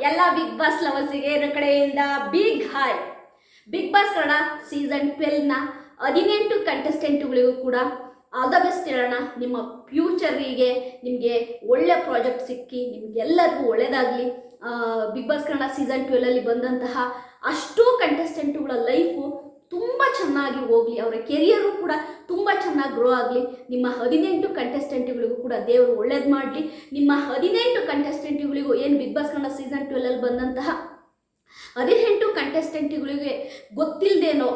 ಎಲ್ಲ big boss ಲವರ್ಸಿಗೆ ನನ್ನ ಕಡೆಯಿಂದ big hi. Bigg Boss Kannada season 12ನ 18 ಕಂಟೆಸ್ಟೆಂಟ್ಗಳಿಗೂ ಕೂಡ ಆಲ್ ದ ಬೆಸ್ಟ್ ಹೇಳೋಣ. ನಿಮ್ಮ ಫ್ಯೂಚರಿಗೆ ನಿಮಗೆ ಒಳ್ಳೆ ಪ್ರಾಜೆಕ್ಟ್ ಸಿಕ್ಕಿ ನಿಮಗೆಲ್ಲರಿಗೂ ಒಳ್ಳೆಯದಾಗಲಿ. ಬಿಗ್ ಬಾಸ್ ಕನ್ನಡ ಸೀಸನ್ 12ಅಲ್ಲಿ ಬಂದಂತಹ ಅಷ್ಟೂ ಕಂಟೆಸ್ಟೆಂಟುಗಳ ಲೈಫು ತುಂಬ ಚೆನ್ನಾಗಿ ಹೋಗಲಿ, ಅವರ ಕೆರಿಯರು ಕೂಡ ತುಂಬ ಚೆನ್ನಾಗಿ ಗ್ರೋ ಆಗಲಿ. ನಿಮ್ಮ 18 ಕಂಟೆಸ್ಟೆಂಟ್ಗಳಿಗೂ ಕೂಡ ದೇವರು ಒಳ್ಳೇದು ಮಾಡಲಿ. ನಿಮ್ಮ 18 ಕಂಟೆಸ್ಟೆಂಟ್ಗಳಿಗೂ ಏನು ಬಿಗ್ ಬಾಸ್ ಕನ್ನಡ ಸೀಸನ್ 12ಅಲ್ಲಿ ಬಂದಂತಹ 18 ಕಂಟೆಸ್ಟೆಂಟ್ಗಳಿಗೆ ಗೊತ್ತಿಲ್ದೇನೋ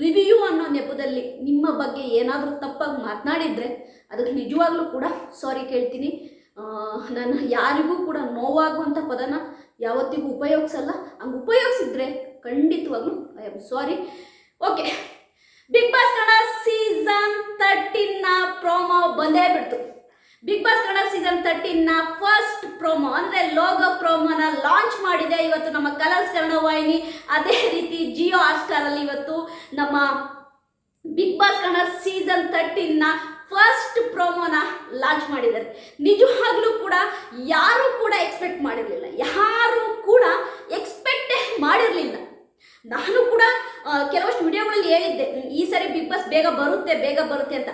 ರಿವ್ಯೂ ಅನ್ನೋ ನೆಪದಲ್ಲಿ ನಿಮ್ಮ ಬಗ್ಗೆ ಏನಾದರೂ ತಪ್ಪಾಗಿ ಮಾತನಾಡಿದರೆ ಅದಕ್ಕೆ ನಿಜವಾಗ್ಲೂ ಕೂಡ ಸಾರಿ ಕೇಳ್ತೀನಿ. ನಾನು ಯಾರಿಗೂ ಕೂಡ ನೋವಾಗುವಂಥ ಪದನ ಯಾವತ್ತಿಗೂ ಉಪಯೋಗಿಸಲ್ಲ. ಹಂಗೆ ಉಪಯೋಗಿಸಿದ್ರೆ ಖಂಡಿತವಾಗ್ಲೂ I am sorry. Okay, Bigg Boss Kannada season 13ನ ಪ್ರೋಮೋ ಬಂದೇ ಬಿಡ್ತು. ಬಿಗ್ ಬಾಸ್ ಕನ್ನಡ ಸೀಸನ್ 13ನ ಫಸ್ಟ್ ಪ್ರೋಮೋ ಅಂದರೆ ಲೋಗೋ ಪ್ರೋಮೋನ ಲಾಂಚ್ ಮಾಡಿದೆ ಇವತ್ತು ನಮ್ಮ ಕಲರ್ಸ್ ಕನ್ನಡ ವಾಹಿನಿ. ಅದೇ ರೀತಿ ಜಿಯೋ ಹಾಟ್ಸ್ಟಾರಲ್ಲಿ ಇವತ್ತು ನಮ್ಮ ಬಿಗ್ ಬಾಸ್ ಕನ್ನಡ ಸೀಸನ್ 13ನ ಫಸ್ಟ್ ಪ್ರೋಮೋನ ಲಾಂಚ್ ಮಾಡಿದ್ದಾರೆ. ನಿಜವಾಗ್ಲೂ ಕೂಡ ಯಾರೂ ಕೂಡ ಎಕ್ಸ್ಪೆಕ್ಟ್ ಮಾಡಿರಲಿಲ್ಲ, ನಾನು ಕೂಡ ಕೆಲವಷ್ಟು ವಿಡಿಯೋಗಳಲ್ಲಿ ಹೇಳಿದ್ದೆ ಈ ಸರಿ ಬಿಗ್ ಬಾಸ್ ಬೇಗ ಬರುತ್ತೆ ಅಂತ.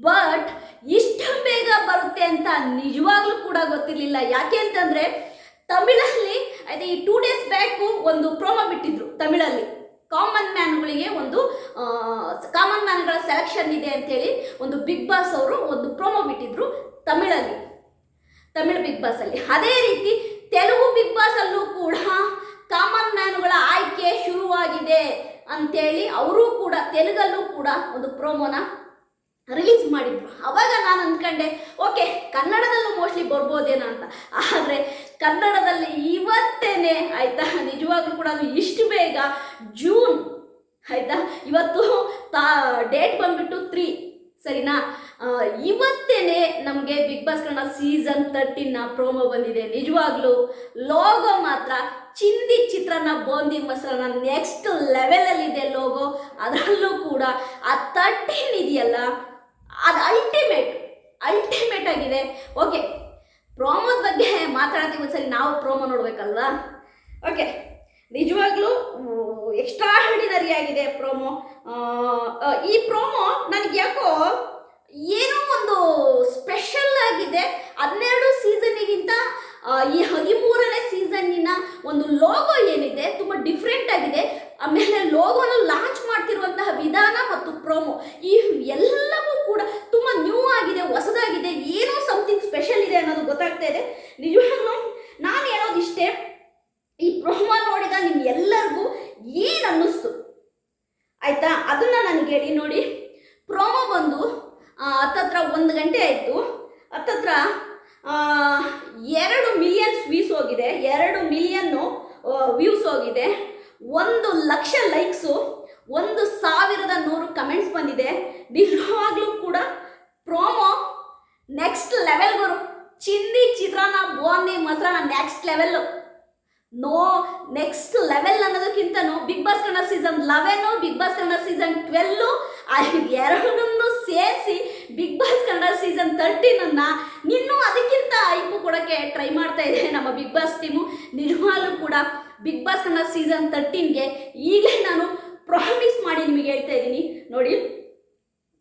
ಬಟ್ ಇಷ್ಟು ಬೇಗ ಬರುತ್ತೆ ಅಂತ ನಿಜವಾಗ್ಲೂ ಕೂಡ ಗೊತ್ತಿರಲಿಲ್ಲ. ಯಾಕೆ ಅಂತಂದರೆ ತಮಿಳಲ್ಲಿ ಅದೇ ಈ 2 days ಬ್ಯಾಕು ಒಂದು ಪ್ರೋಮೋ ಬಿಟ್ಟಿದ್ರು ತಮಿಳಲ್ಲಿ. ಕಾಮನ್ ಮ್ಯಾನ್ಗಳ ಸೆಲೆಕ್ಷನ್ ಇದೆ ಅಂತೇಳಿ ಒಂದು ಬಿಗ್ ಬಾಸ್ ಅವರು ಒಂದು ಪ್ರೋಮೋ ಬಿಟ್ಟಿದ್ರು ತಮಿಳ್ ಬಿಗ್ ಬಾಸಲ್ಲಿ. ಅದೇ ರೀತಿ ತೆಲುಗು ಬಿಗ್ ಬಾಸಲ್ಲೂ ಕೂಡ ಕಾಮನ್ ಮ್ಯಾನ್ಗಳ ಆಯ್ಕೆ ಶುರುವಾಗಿದೆ ಅಂತೇಳಿ ಅವರು ಕೂಡ ತೆಲುಗಲ್ಲೂ ಕೂಡ ಒಂದು ಪ್ರೋಮೋನ ರಿಲೀಸ್ ಮಾಡಿದ್ರು. ಅವಾಗ ನಾನು ಅಂದ್ಕೊಂಡೆ ಓಕೆ ಕನ್ನಡದಲ್ಲೂ ಮೋಸ್ಟ್ಲಿ ಬರ್ಬೋದೇನೋ ಅಂತ. ಆದರೆ ಕನ್ನಡದಲ್ಲಿ ಇವತ್ತೇನೆ ಆಯಿತಾ, ನಿಜವಾಗ್ಲೂ ಕೂಡ ಅದು ಇಷ್ಟು ಬೇಗ ಜೂನ್ ಆಯಿತಾ, ಇವತ್ತು ಡೇಟ್ ಬಂದ್ಬಿಟ್ಟು 3 ಸರಿನಾ. ಇವತ್ತೇನೆ ನಮಗೆ ಬಿಗ್ ಬಾಸ್ ಕನ್ನಡ ಸೀಸನ್ 13ನ ಪ್ರೋಮೋ ಬಂದಿದೆ. ನಿಜವಾಗ್ಲೂ ಲೋಗೋ ಮಾತ್ರ ಚಿಂದಿ ಚಿತ್ರಾನ್ನ ಬೋಂದಿ ಮೊಸರನ್ನ ನೆಕ್ಸ್ಟ್ ಲೆವೆಲಲ್ಲಿದೆ ಲೋಗೋ. ಅದರಲ್ಲೂ ಕೂಡ ಆ 13 ಇದೆಯಲ್ಲ ಅದು ಅಲ್ಟಿಮೇಟ್ ಆಗಿದೆ. ಓಕೆ, ಪ್ರೋಮೋದ ಬಗ್ಗೆ ಮಾತಾಡ್ತೀವಿ ಒಂದ್ಸರಿ, ನಾವು ಪ್ರೋಮೋ ನೋಡ್ಬೇಕಲ್ವಾ. ಓಕೆ, ನಿಜವಾಗ್ಲೂ ಎಕ್ಸ್ಟ್ರಾರ್ಡಿನರಿ ಆಗಿದೆ ಪ್ರೋಮೋ. ಈ ಪ್ರೋಮೋ ನನಗೆ ಯಾಕೋ ಏನೋ ಒಂದು ಸ್ಪೆಷಲ್ ಆಗಿದೆ. 12 ಸೀಸನ್ನಿಗಿಂತ ಈ 13ನೇ ಸೀಸನ್ನಿನ ಒಂದು ಲೋಗೋ ಏನಿದೆ ತುಂಬ ಡಿಫ್ರೆಂಟ್ ಆಗಿದೆ. ಆಮೇಲೆ ಲೋಗೋನ ಲಾಂಚ್ ಮಾಡ್ತಿರುವಂತಹ ವಿಧಾನ ಮತ್ತು ಪ್ರೋಮೋ ಈ ಎಲ್ಲವೂ ಕೂಡ ತುಂಬ ನ್ಯೂ ಆಗಿದೆ, ಹೊಸದಾಗಿದೆ, ಏನೋ ಸಮಥಿಂಗ್ ಸ್ಪೆಷಲ್ ಇದೆ ಅನ್ನೋದು ಗೊತ್ತಾಗ್ತಾ ಇದೆ. ನಿಜವಾಗ್ಲೂ ನಾನು ಹೇಳೋದಿಷ್ಟೇ, ಈ ಪ್ರೋಮೋ ನೋಡಿದ ನಿಮ್ಗೆಲ್ಲರಿಗೂ ಏನು ಅನ್ನಿಸ್ತು ಆಯಿತಾ ಅದನ್ನು ನನಗೆ ಹೇಳಿ. ನೋಡಿ, ಪ್ರೋಮೋ ಬಂದು ಹತ್ತತ್ರ 1 ಗಂಟೆ ಆಯಿತು. ಹತ್ತತ್ರ 2 ಮಿಲಿಯನ್ ವ್ಯೂಸ್ ಹೋಗಿದೆ, 2 ಮಿಲಿಯನ್ನು ವ್ಯೂಸ್ ಹೋಗಿದೆ, 1 ಲಕ್ಷ ಲೈಕ್ಸು, 1100 ಕಮೆಂಟ್ಸ್ ಬಂದಿದೆ. ನಿಜವಾಗ್ಲೂ ಕೂಡ ಪ್ರೋಮೋ ನೆಕ್ಸ್ಟ್ ಲೆವೆಲ್ಗೂ ಚಿಂದಿ ಚಿತ್ರಾನ್ನ ಬೋಂದಿ ಮೊಸರನ್ನ ನೆಕ್ಸ್ಟ್ ಲೆವೆಲ್ಲು. ನೆಕ್ಸ್ಟ್ ಲೆವೆಲ್ ಅನ್ನೋದಕ್ಕಿಂತನೂ Bigg Boss Kannada season 11 Bigg Boss Kannada season 12 ಎರಡನ್ನೂ ಸೇರಿಸಿ ಬಿಗ್ ಬಾಸ್ ಕನ್ನಡ ಸೀಸನ್ 13 ಇನ್ನೂ ಅದಕ್ಕಿಂತ ಐಪು ಕೊಡೋಕ್ಕೆ ಟ್ರೈ ಮಾಡ್ತಾ ಇದೆ ನಮ್ಮ ಬಿಗ್ ಬಾಸ್ ಟೀಮು. ನಿಜವಾಗ್ಲೂ ಕೂಡ ಬಿಗ್ ಬಾಸ್ ಕನ್ನಡ ಸೀಸನ್ 13ಗೆ ಈಗಲೇ ನಾನು ಪ್ರಾಮಿಸ್ ಮಾಡಿ ನಿಮಗೆ ಹೇಳ್ತಾ ಇದ್ದೀನಿ. ನೋಡಿ,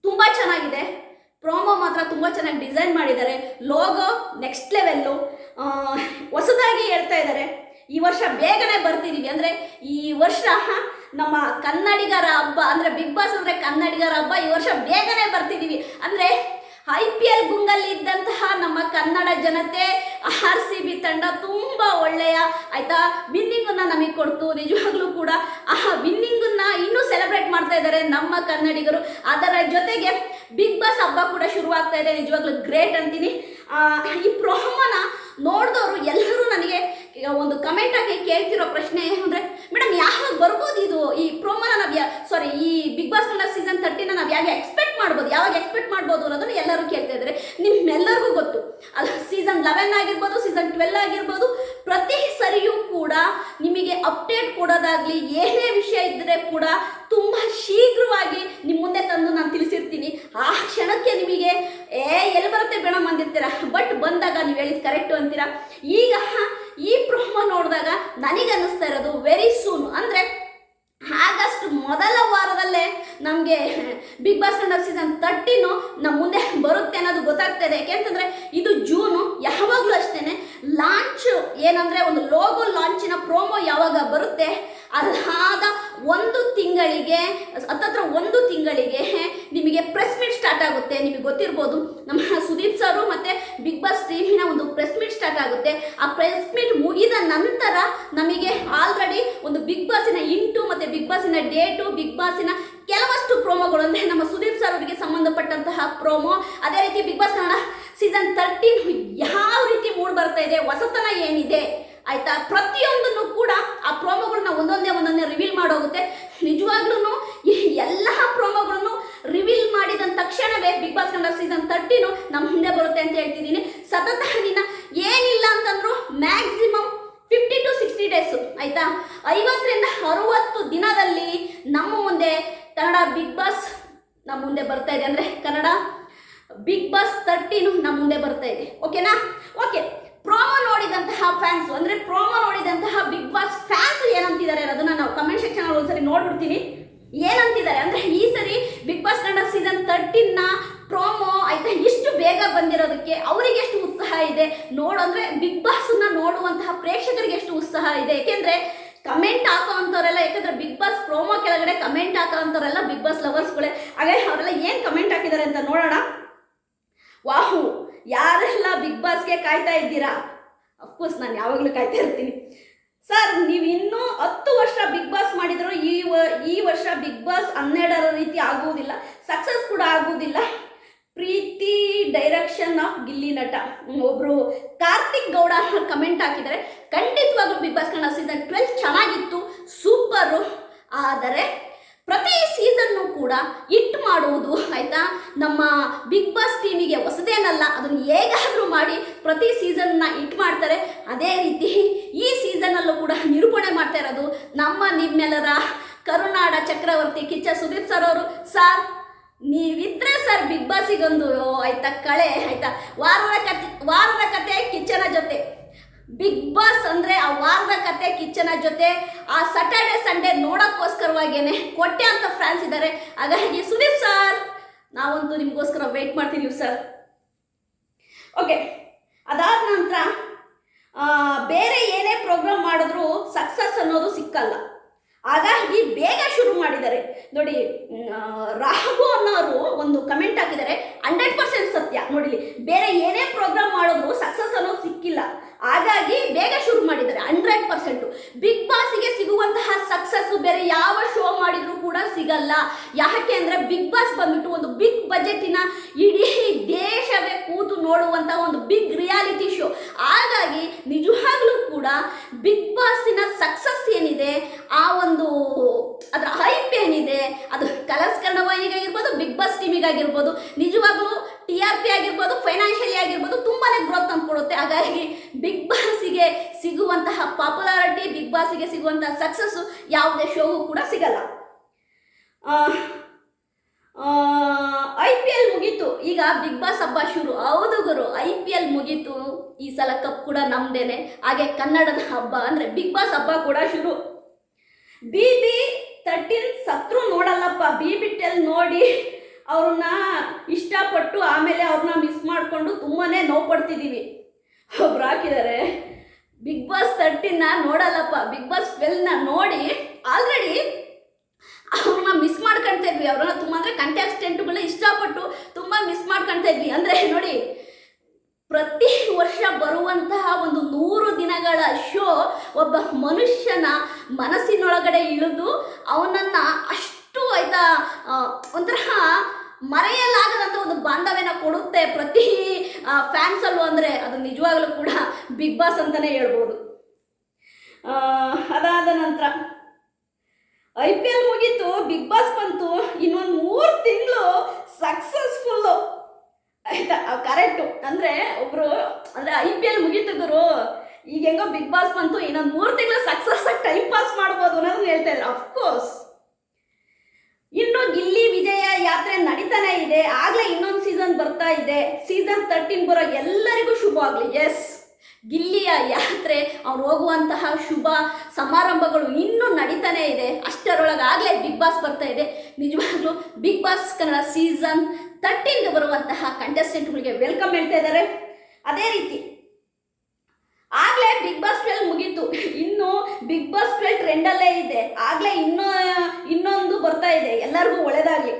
ತುಂಬ ಚೆನ್ನಾಗಿದೆ ಪ್ರೋಮೋ, ಮಾತ್ರ ತುಂಬ ಚೆನ್ನಾಗಿ ಡಿಸೈನ್ ಮಾಡಿದ್ದಾರೆ. ಲೋಗೋ ನೆಕ್ಸ್ಟ್ ಲೆವೆಲ್ಲು, ಹೊಸದಾಗಿ ಹೇಳ್ತಾ ಇದ್ದಾರೆ. ಈ ವರ್ಷ ಬೇಗನೆ ಬರ್ತಿದ್ದೀವಿ ಅಂದರೆ ಈ ವರ್ಷ ನಮ್ಮ ಕನ್ನಡಿಗರ ಹಬ್ಬ ಅಂದರೆ ಬಿಗ್ ಬಾಸ್ ಅಂದರೆ ಕನ್ನಡಿಗರ ಹಬ್ಬ. ಈ ವರ್ಷ ಬೇಗನೆ ಬರ್ತಿದ್ದೀವಿ ಅಂದರೆ IPL ಗುಂಗಲ್ಲಿ ಇದ್ದಂತಹ ನಮ್ಮ ಕನ್ನಡ ಜನತೆ RCB ತಂಡ ತುಂಬ ಒಳ್ಳೆಯ ಆಯಿತಾ ವಿನ್ನಿಂಗನ್ನು ನಮಗೆ ಕೊಡ್ತು. ನಿಜವಾಗ್ಲೂ ಕೂಡ ಆ ವಿನ್ನಿಂಗನ್ನು ಇನ್ನೂ ಸೆಲೆಬ್ರೇಟ್ ಮಾಡ್ತಾ ಇದ್ದಾರೆ ನಮ್ಮ ಕನ್ನಡಿಗರು. ಅದರ ಜೊತೆಗೆ ಬಿಗ್ ಬಾಸ್ ಹಬ್ಬ ಕೂಡ ಶುರುವಾಗ್ತಾ ಇದೆ. ನಿಜವಾಗ್ಲೂ ಗ್ರೇಟ್ ಅಂತೀನಿ. ಈ ಪ್ರೋಮೋನ ನೋಡಿದವರು ಎಲ್ಲರೂ ನನಗೆ ಒಂದು ಕಮೆಂಟ್ ಆಗಿ ಕೇಳ್ತಿರೋ ಪ್ರಶ್ನೆ ಅಂದರೆ, ಮೇಡಮ್ ಯಾವಾಗ ಬರ್ಬೋದು ಇದು ಈ ಪ್ರೋಮೋನ ಈ ಬಿಗ್ ಬಾಸ್ ಕನ್ನಡ ಸೀಸನ್ 13ನ ನಾವು ಯಾವಾಗ ಎಕ್ಸ್ಪೆಕ್ಟ್ ಮಾಡ್ಬೋದು ಅನ್ನೋದನ್ನು ಎಲ್ಲರೂ ಕೇಳ್ತಾ ಇದ್ದಾರೆ. ನಿಮ್ಮೆಲ್ಲರಿಗೂ ಗೊತ್ತು, ಅದು ಸೀಸನ್ 11 ಆಗಿರ್ಬೋದು, ಸೀಸನ್ 12 ಆಗಿರ್ಬೋದು, ಪ್ರತಿ ಸರಿಯೂ ಕೂಡ ನಿಮಗೆ ಅಪ್ಡೇಟ್ ಕೊಡೋದಾಗಲಿ ಏನೇ ವಿಷಯ ಇದ್ದರೆ ಕೂಡ ತುಂಬ ಶೀಘ್ರವಾಗಿ ನಿಮ್ಮ ಮುಂದೆ ತಂದು ನಾನು ತಿಳಿಸಿರ್ತೀನಿ. ಆ ಕ್ಷಣಕ್ಕೆ ನಿಮಗೆ ಎಲ್ಲಿ ಬರುತ್ತೆ ಬೇಡ ಅಂದಿರ್ತೀರ, ಬಟ್ ಬಂದಾಗ ನೀವು ಹೇಳಿದ್ದು ಕರೆಕ್ಟು ಅಂತೀರಾ. ಈಗ ವೆರಿ ಸೂನ್, ಅಂದರೆ ಆಗಸ್ಟ್ ಮೊದಲ ವಾರದಲ್ಲೇ ನಮಗೆ ಬಿಗ್ ಬಾಸ್ ಕನ್ನಡ ಸೀಸನ್ 13 ನಮ್ಮ ಮುಂದೆ ಬರುತ್ತೆ ಅನ್ನೋದು ಗೊತ್ತಾಗ್ತದೆ. ಯಾಕೆಂತಂದರೆ ಇದು ಜೂನು, ಯಾವಾಗಲೂ ಅಷ್ಟೇ ಲಾಂಚ್ ಏನಂದರೆ ಒಂದು ಲೋಗೋ ಲಾಂಚಿನ ಪ್ರೋಮೋ ಯಾವಾಗ ಬರುತ್ತೆ ಅದಾದ ಒಂದು ತಿಂಗಳಿಗೆ ನಿಮಗೆ ಪ್ರೆಸ್ ಮೀಟ್ ಸ್ಟಾರ್ಟ್ ಆಗುತ್ತೆ. ನಿಮಗೆ ಗೊತ್ತಿರ್ಬೋದು, ನಮ್ಮ ಸುದೀಪ್ ಸರು ಮತ್ತು ಬಿಗ್ ಬಾಸ್ ಟಿವಿನ ಒಂದು ಪ್ರೆಸ್ ಮೀಟ್ ಸ್ಟಾರ್ಟ್ ಆಗುತ್ತೆ. ಆ ಪ್ರೆಸ್ ಮೀಟ್ ಮುಗಿದ ನಂತರ ನಮಗೆ ಆಲ್ರೆಡಿ ಒಂದು ಬಿಗ್ ಬಾಸಿನ ಇಂಟು ಮತ್ತು ಬಿಗ್ ಬಾಸಿನ ಡೇಟು, ಬಿಗ್ ಬಾಸಿನ ಕೆಲವಷ್ಟು ಪ್ರೋಮೋಗಳು, ಅಂದರೆ ನಮ್ಮ ಸುದೀಪ್ ಸರ್ ಅವರಿಗೆ ಸಂಬಂಧಪಟ್ಟಂತಹ ಪ್ರೋಮೋ, ಅದೇ ರೀತಿ ಬಿಗ್ ಬಾಸ್ ಕನ್ನಡ ಸೀಸನ್ 13 ಯಾವ ರೀತಿ ಮೂಡ್ ಬರ್ತಾ ಇದೆ, ಹೊಸತನ ಏನಿದೆ ಆಯ್ತಾ, ಪ್ರತಿಯೊಂದನ್ನು ಕೂಡ ಆ ಪ್ರೋಮೋಗಳನ್ನ ಒಂದೊಂದೇ ರಿವೀಲ್ ಮಾಡೋಗುತ್ತೆ. ನಿಜವಾಗ್ಲೂ ಈ ಎಲ್ಲ ಪ್ರೋಮೋಗಳನ್ನು ರಿವೀಲ್ ಮಾಡಿದ ತಕ್ಷಣವೇ ಬಿಗ್ ಬಾಸ್ ಕನ್ನಡ ಸೀಸನ್ 13 ನಮ್ಮ ಹಿಂದೆ ಬರುತ್ತೆ ಅಂತ ಹೇಳ್ತಿದ್ದೀನಿ. ಸತತ ದಿನ ಏನಿಲ್ಲ ಅಂತಂದ್ರು ಮ್ಯಾಕ್ಸಿಮಮ್ 50 to 60 ಡೇಸು ಆಯ್ತಾ, 50 ರಿಂದ 60 ದಿನದಲ್ಲಿ ನಮ್ಮ ಮುಂದೆ ಕನ್ನಡ ಬಿಗ್ ಬಾಸ್ ನಮ್ಮ ಮುಂದೆ ಬರ್ತಾ ಇದೆ. ಅಂದರೆ ಕನ್ನಡ ಬಿಗ್ ಬಾಸ್ 13 ನಮ್ಮ ಮುಂದೆ ಬರ್ತಾ ಇದೆ. ಓಕೆನಾ? ಓಕೆ, ಪ್ರೋಮೋ ನೋಡಿದಂತಹ ಫ್ಯಾನ್ಸ್, ಅಂದರೆ ಪ್ರೋಮೋ ನೋಡಿದಂತಹ ಬಿಗ್ ಬಾಸ್ ಫ್ಯಾನ್ಸ್ ಏನಂತಿದ್ದಾರೆ ಅನ್ನೋದನ್ನ ನಾವು ಕಮೆಂಟ್ ಸೆಕ್ಷನ್ ಅಲ್ಲಿ ಒಂದ್ಸರಿ ನೋಡ್ಬಿಡ್ತೀನಿ. ಏನಂತಿದ್ದಾರೆ ಅಂದರೆ, ಈ ಸರಿ ಬಿಗ್ ಬಾಸ್ ಕನ್ನಡ ಸೀಸನ್ 13ನ ಪ್ರೋಮೋ ಆಯ್ತಾ ಇಷ್ಟು ಬೇಗ ಬಂದಿರೋದಕ್ಕೆ ಅವರಿಗೆ ಎಷ್ಟು ಉತ್ಸಾಹ ಇದೆ ಅಂದರೆ ಬಿಗ್ ಬಾಸ್ನ ನೋಡುವಂತಹ ಪ್ರೇಕ್ಷಕರಿಗೆ ಎಷ್ಟು ಉತ್ಸಾಹ ಇದೆ. ಏಕೆಂದರೆ ಕಮೆಂಟ್ ಹಾಕೋ ಅಂಥವರೆಲ್ಲ, ಯಾಕಂದರೆ ಬಿಗ್ ಬಾಸ್ ಪ್ರೋಮೋ ಕೆಳಗಡೆ ಕಮೆಂಟ್ ಹಾಕೋ ಅಂಥವರೆಲ್ಲ ಬಿಗ್ ಬಾಸ್ ಲವರ್ಸ್ಗಳೇ. ಹಾಗಾಗಿ ಅವರೆಲ್ಲ ಏನು ಕಮೆಂಟ್ ಹಾಕಿದ್ದಾರೆ ಅಂತ ನೋಡೋಣ. ವಾಹು, ಯಾರೆಲ್ಲ ಬಿಗ್ ಬಾಸ್ಗೆ ಕಾಯ್ತಾ ಇದ್ದೀರಾ? ಅಫ್ಕೋರ್ಸ್ ನಾನು ಯಾವಾಗಲೂ ಕಾಯ್ತಾ ಇರ್ತೀನಿ. ಸರ್, ನೀವು ಇನ್ನೂ 10 ವರ್ಷ ಬಿಗ್ ಬಾಸ್ ಮಾಡಿದ್ರು ಈ ವರ್ಷ ಬಿಗ್ ಬಾಸ್ 12ರ ರೀತಿ ಆಗುವುದಿಲ್ಲ, ಸಕ್ಸಸ್ ಕೂಡ ಆಗುವುದಿಲ್ಲ. ಪ್ರೀತಿ ಡೈರೆಕ್ಷನ್ ಆಫ್ ಗಿಲ್ಲಿ ನಟ ಒಬ್ಬರು ಕಾರ್ತಿಕ್ ಗೌಡ ಕಮೆಂಟ್ ಹಾಕಿದ್ದಾರೆ. ಖಂಡಿತವಾಗ್ಲೂ ಬಿಗ್ ಬಾಸ್ ಕನ್ನಡ ಸೀಸನ್ 12 ಚೆನ್ನಾಗಿತ್ತು, ಸೂಪರು. ಆದರೆ ಪ್ರತಿ ಸೀಸನ್ನು ಕೂಡ ಹಿಟ್ ಮಾಡುವುದು ಆಯಿತಾ ನಮ್ಮ ಬಿಗ್ ಬಾಸ್ ಟೀಮಿಗೆ ಹೊಸದೇನಲ್ಲ. ಅದನ್ನು ಹೇಗಾದರೂ ಮಾಡಿ ಪ್ರತಿ ಸೀಸನ್ನ ಹಿಟ್ ಮಾಡ್ತಾರೆ. ಅದೇ ರೀತಿ ಈ ಸೀಸನಲ್ಲೂ ಕೂಡ ನಿರೂಪಣೆ ಮಾಡ್ತಾ ಇರೋದು ನಿಮ್ಮೆಲ್ಲರ ಕರುನಾಡ ಚಕ್ರವರ್ತಿ ಕಿಚ್ಚ ಸುದೀಪ್ ಸರ್ ಅವರು. ಸರ್, ನೀವಿದ್ರೆ ಸರ್ ಬಿಗ್ ಬಾಸಿಗೊಂದು ಆಯ್ತಾ ಕಳೆ ಆಯ್ತಾ, ವಾರದ ಕತೆ ಕಿಚ್ಚನ ಜೊತೆ. ಬಿಗ್ ಬಾಸ್ ಅಂದರೆ ಆ ವಾರದ ಕತೆ ಕಿಚ್ಚನ ಜೊತೆ ಆ ಸ್ಯಾಟರ್ಡೆ ಸಂಡೇ ನೋಡೋಕ್ಕೋಸ್ಕರವಾಗೇನೆ ಕೊಟ್ಟೆ ಅಂತ ಫ್ಯಾನ್ಸ್ ಇದ್ದಾರೆ. ಹಾಗಾಗಿ ಸುದೀಪ್ ಸರ್, ನಾವಂತೂ ನಿಮಗೋಸ್ಕರ ವೆಯ್ಟ್ ಮಾಡ್ತೀವಿ ಸರ್. ಓಕೆ, ಅದಾದ ನಂತರ ಬೇರೆ ಏನೇ ಪ್ರೋಗ್ರಾಮ್ ಮಾಡಿದ್ರೂ ಸಕ್ಸಸ್ ಅನ್ನೋದು ಸಿಕ್ಕಲ್ಲ. ಹಾಗಾಗಿ ಬೇಗ ಶುರು ಮಾಡಿದ್ದಾರೆ ನೋಡಿ. ರಾಘು ಅನ್ನೋರು ಒಂದು ಕಮೆಂಟ್ ಹಾಕಿದ್ದಾರೆ, 100% ಸತ್ಯ. ನೋಡಿಲಿ, ಬೇರೆ ಏನೇ ಪ್ರೋಗ್ರಾಮ್ ಮಾಡಿದ್ರು ಸಕ್ಸಸ್ ಅನ್ನೋದು ಸಿಕ್ಕಿಲ್ಲ, ಹಾಗಾಗಿ ಬೇಗ ಶುರು ಮಾಡಿದ್ದಾರೆ. 100% ಬಿಗ್ ಬಾಸಿಗೆ ಸಿಗುವಂತಹ ಸಕ್ಸಸ್ಸು ಬೇರೆ ಯಾವ ಶೋ ಮಾಡಿದ್ರು ಕೂಡ ಸಿಗಲ್ಲ. ಯಾಕೆ ಅಂದರೆ ಬಿಗ್ ಬಾಸ್ ಬಂದ್ಬಿಟ್ಟು ಒಂದು ಬಿಗ್ ಬಜೆಟಿನ ಇಡೀ ದೇಶವೇ ಕೂತು ನೋಡುವಂತಹ ಒಂದು ಬಿಗ್ ರಿಯಾಲಿಟಿ ಶೋ. ಹಾಗಾಗಿ ನಿಜವಾಗ್ಲೂ ಕೂಡ ಬಿಗ್ ಬಾಸಿನ ಸಕ್ಸಸ್ ಏನಿದೆ, ಆ ಒಂದು ಅದರ ಹೈಪ್ ಏನಿದೆ, ಅದು ಕಲರ್ಸ್ ಕನ್ನಡ ವಾಹಿನಿಗಾಗಿರ್ಬೋದು, ಬಿಗ್ ಬಾಸ್ ಟೀಮಿಗಾಗಿರ್ಬೋದು, ನಿಜವಾಗ್ಲೂ TRP ಆಗಿರ್ಬೋದು, ಫೈನಾನ್ಷಿಯಲಿ ಆಗಿರ್ಬೋದು ತುಂಬಾ ಗ್ರೋತ್ ತಂದುಕೊಡುತ್ತೆ. ಹಾಗಾಗಿ ಬಿಗ್ ಬಾಸಿಗೆ ಸಿಗುವಂತಹ ಪಾಪ್ಯುಲಾರಿಟಿ, ಬಿಗ್ ಬಾಸಿಗೆ ಸಿಗುವಂತಹ ಸಕ್ಸಸ್ಸು ಯಾವುದೇ ಶೋಗೂ ಕೂಡ ಸಿಗಲ್ಲ. IPL ಮುಗೀತು, ಈಗ ಬಿಗ್ ಬಾಸ್ ಹಬ್ಬ ಶುರು. ಹೌದು ಗುರು, IPL ಮುಗೀತು, ಈ ಸಲ ಕಪ್ ಕೂಡ ನಮ್ದೇನೆ. ಹಾಗೆ ಕನ್ನಡದ ಹಬ್ಬ ಅಂದರೆ ಬಿಗ್ ಬಾಸ್ ಹಬ್ಬ ಕೂಡ ಶುರು. BB13 ಸತ್ರು ನೋಡಲ್ಲಪ್ಪ, BB12 ನೋಡಿ ಅವ್ರನ್ನ ಇಷ್ಟಪಟ್ಟು ಆಮೇಲೆ ಅವ್ರನ್ನ ಮಿಸ್ ಮಾಡಿಕೊಂಡು ತುಂಬಾ ನೋವು ಪಡ್ತಿದ್ದೀವಿ. ಒಬ್ರು ಹಾಕಿದ್ದಾರೆ, ಬಿಗ್ ಬಾಸ್ 13ನ ನೋಡಲ್ಲಪ್ಪ, ಬಿಗ್ ಬಾಸ್ 12ನ ನೋಡಿ ಆಲ್ರೆಡಿ ಅವ್ರನ್ನ ಮಿಸ್ ಮಾಡ್ಕೊಳ್ತಾ ಇದ್ವಿ. ಅವ್ರನ್ನ ತುಂಬ ಅಂದರೆ ಕಂಟೆಸ್ಟೆಂಟ್ಗಳನ್ನ ಇಷ್ಟಪಟ್ಟು ತುಂಬ ಮಿಸ್ ಮಾಡ್ಕೊಳ್ತಾ ಇದ್ವಿ. ಅಂದರೆ ನೋಡಿ, ಪ್ರತಿ ವರ್ಷ ಬರುವಂತಹ ಒಂದು 100 ದಿನಗಳ ಶೋ ಒಬ್ಬ ಮನುಷ್ಯನ ಮನಸ್ಸಿನೊಳಗಡೆ ಇಳಿದು ಅವನನ್ನು ಅಷ್ಟು ಆಯ್ತಾ ಒಂಥರ ಮರೆಯಲಾಗದಂಥ ಒಂದು ಬಾಂಧವ್ಯನ ಕೊಡುತ್ತೆ ಪ್ರತಿ ಫ್ಯಾನ್ಸಲ್ಲೂ. ಅಂದರೆ ಅದು ನಿಜವಾಗಲೂ ಕೂಡ ಬಿಗ್ ಬಾಸ್ ಅಂತಲೇ ಹೇಳ್ಬೋದು. ಅದಾದ ನಂತರ IPL ಮುಗೀತು, ಬಿಗ್ ಬಾಸ್ ಬಂತು, ಇನ್ನೊಂದು 3 ತಿಂಗಳು ಸಕ್ಸಸ್ಫುಲ್ಲು ಆಯ್ತಾ. ಕರೆಕ್ಟು, ಅಂದರೆ ಒಬ್ಬರು ಅಂದರೆ IPL ಮುಗೀತು ಗುರು, ಈಗ ಹೆಂಗೋ ಬಿಗ್ ಬಾಸ್ ಬಂತು, ಇನ್ನೊಂದು 3 ತಿಂಗಳು ಸಕ್ಸಸ್ ಆಗಿ ಟೈಮ್ ಪಾಸ್ ಮಾಡ್ಬೋದು ಅನ್ನೋದನ್ನ ಹೇಳ್ತಾ ಇದ್ದಾರೆ. ಅಫ್ಕೋರ್ಸ್ ಇನ್ನು ಗಿಲ್ಲಿ ವಿಜಯ ಯಾತ್ರೆ ನಡೀತಾನೆ ಇದೆ. ಆಗಲೇ ಇನ್ನೊಂದು ಸೀಸನ್ ಬರ್ತಾ ಇದೆ. ಸೀಸನ್ 13 ಬರೋ ಎಲ್ಲರಿಗೂ ಶುಭ ಆಗಲಿ. ಎಸ್, ಗಿಲ್ಲಿಯ ಯಾತ್ರೆ, ಅವ್ರು ಹೋಗುವಂತಹ ಶುಭ ಸಮಾರಂಭಗಳು ಇನ್ನೂ ನಡೀತಾನೆ ಇದೆ. ಅಷ್ಟರೊಳಗಾಗಲೇ ಬಿಗ್ ಬಾಸ್ ಬರ್ತಾ ಇದೆ. ನಿಜವಾಗ್ಲೂ ಬಿಗ್ ಬಾಸ್ ಕನ್ನಡ ಸೀಸನ್ 13ಗೆ ಬರುವಂತಹ ಕಂಟೆಸ್ಟೆಂಟ್ಗಳಿಗೆ ವೆಲ್ಕಮ್ ಹೇಳ್ತಾ ಇದ್ದಾರೆ. ಅದೇ ರೀತಿ ಆಗಲೇ ಬಿಗ್ ಬಾಸ್ 12 ಮುಗೀತು, ಇನ್ನು ಬಿಗ್ ಬಾಸ್ 12 ಟ್ರೆಂಡಲ್ಲೇ ಇದೆ. ಆಗಲೇ ಇನ್ನೊಂದು ಬರ್ತಾ ಇದೆ. ಎಲ್ಲರಿಗೂ ಒಳ್ಳೆಯದಾಗಲಿ.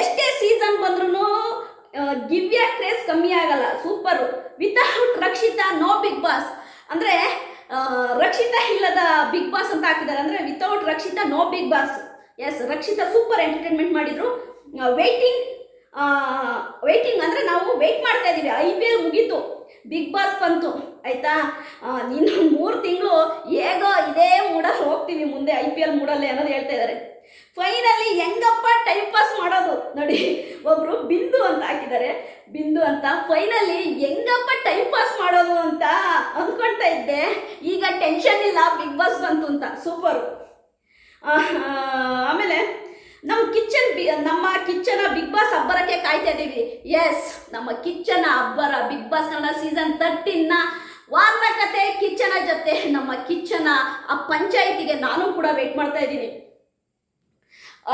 ಎಷ್ಟೇ ಸೀಸನ್ ಬಂದ್ರೂ ಗಿವ್ಯಾ ಕ್ರೇಜ್ ಕಮ್ಮಿ ಆಗಲ್ಲ. Super. Without Rakshita no Bigg Boss, ಅಂದರೆ ರಕ್ಷಿತಾ ಇಲ್ಲದ ಬಿಗ್ ಬಾಸ್ ಅಂತ ಹಾಕಿದ್ದಾರೆ. ಅಂದರೆ without Rakshita no Bigg Boss. Yes, Rakshita super entertainment ಮಾಡಿದರು. ವೇಟಿಂಗ್ ಅಂದರೆ ನಾವು ವೆಯ್ಟ್ ಮಾಡ್ತಾ ಇದ್ದೀವಿ. IPL ಮುಗೀತು, ಬಿಗ್ ಬಾಸ್ ಬಂತು, ಆಯಿತಾ. ಇನ್ನೊಂದು 3 ತಿಂಗಳು ಹೇಗೋ ಇದೇ ಮೂಡಲ್ಲಿ ಹೋಗ್ತೀವಿ ಮುಂದೆ, IPL ಮೂಡಲ್ಲೇ ಅನ್ನೋದು ಹೇಳ್ತಾ ಇದ್ದಾರೆ. ಫೈನಲಿ ಹೆಂಗಪ್ಪ ಟೈಮ್ ಪಾಸ್ ಮಾಡೋದು ನೋಡಿ, ಒಬ್ಬರು ಬಿಂದು ಅಂತ ಹಾಕಿದ್ದಾರೆ, ಬಿಂದು ಅಂತ. ಫೈನಲಿ ಹೆಂಗಪ್ಪ ಟೈಮ್ ಪಾಸ್ ಮಾಡೋದು ಅಂತ ಅಂದ್ಕೊಳ್ತಾ ಇದ್ದೆ. ಈಗ ಟೆನ್ಷನ್ ಇಲ್ಲ, ಬಿಗ್ ಬಾಸ್ ಬಂತು ಅಂತ. ಸೂಪರು. ಆಮೇಲೆ ನಮ್ಮ ಕಿಚ್ಚನ ಬಿಗ್ ಬಾಸ್ ಅಬ್ಬರಕ್ಕೆ ಕಾಯ್ತಾ ಇದ್ದೀವಿ. ಎಸ್, ನಮ್ಮ ಕಿಚ್ಚನ ಅಬ್ಬರ ಬಿಗ್ ಬಾಸ್ ಕನ್ನಡ ಸೀಸನ್ 13ನ ವಾರದ ಕತೆ ಕಿಚ್ಚನ ಜೊತೆ. ನಮ್ಮ ಕಿಚ್ಚನ ಆ ಪಂಚಾಯಿತಿಗೆ ನಾನು ಕೂಡ ವೇಟ್ ಮಾಡ್ತಾ ಇದ್ದೀನಿ.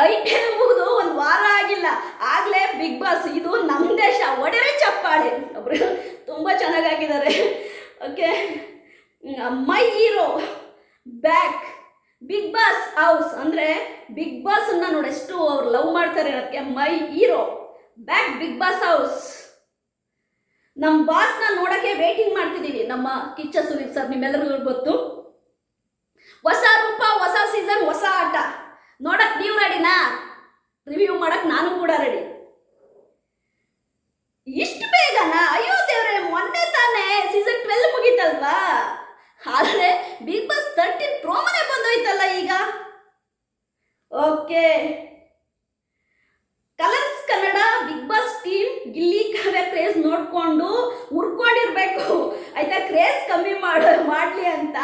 IPL ಮುಗಿದು 1 ವಾರ ಆಗಿಲ್ಲ, ಆಗಲೇ ಬಿಗ್ ಬಾಸ್. ಇದು ನಮ್ಮ ದೇಶ, ಒಡೆರೆ ಚಪ್ಪಾಳೆ. ಒಬ್ಬರು ತುಂಬ ಚೆನ್ನಾಗಿದ್ದಾರೆ. Okay, my hero back Bigg Boss house. ಅಂದರೆ ಬಿಗ್ ಬಾಸನ್ನು ನೋಡಿ ಎಷ್ಟು ಅವ್ರು ಲವ್ ಮಾಡ್ತಾರೆ. ಅದಕ್ಕೆ my hero back Bigg Boss house. ನಮ್ಮ ಬಾಸ್ನ ನೋಡೋಕ್ಕೆ ವೇಟಿಂಗ್ ಮಾಡ್ತಿದ್ದೀವಿ. ನಮ್ಮ ಕಿಚ್ಚ ಸುದೀಪ್ ಸರ್, ನಿಮ್ಮೆಲ್ಲರಿಗೂ ಗೊತ್ತು. ಹೊಸ ರೂಪ, ಹೊಸ ಸೀಸನ್, ಹೊಸ ಆಟ. ನೋಡಕ್ಕೆ ನೀವು ರೆಡಿನಾ? ರಿವ್ಯೂ ಮಾಡಕ್ಕೆ ನಾನು ಕೂಡ ರೆಡಿ. ಇಷ್ಟು ಬೇಗನಾ? ಅಯ್ಯೋ ದೇವ್ರೆ, ಮೊನ್ನೆ ತಾನೇ ಸೀಸನ್ 12 ಮುಗೀತಲ್ವಾ? ಆದರೆ ಬಿಗ್ ಬಾಸ್ 13 ಪ್ರೋಮೋನೇ ಬಂದೋಯ್ತಲ್ಲ ಈಗ. Okay, Colors Kannada Bigg Boss team Gilli Kavya craze ನೋಡಿಕೊಂಡು ಉರ್ಕೊಂಡಿರ್ಬೇಕು, ಆಯ್ತಾ. ಕ್ರೇಜ್ ಕಮ್ಮಿ ಮಾಡಲಿ ಅಂತ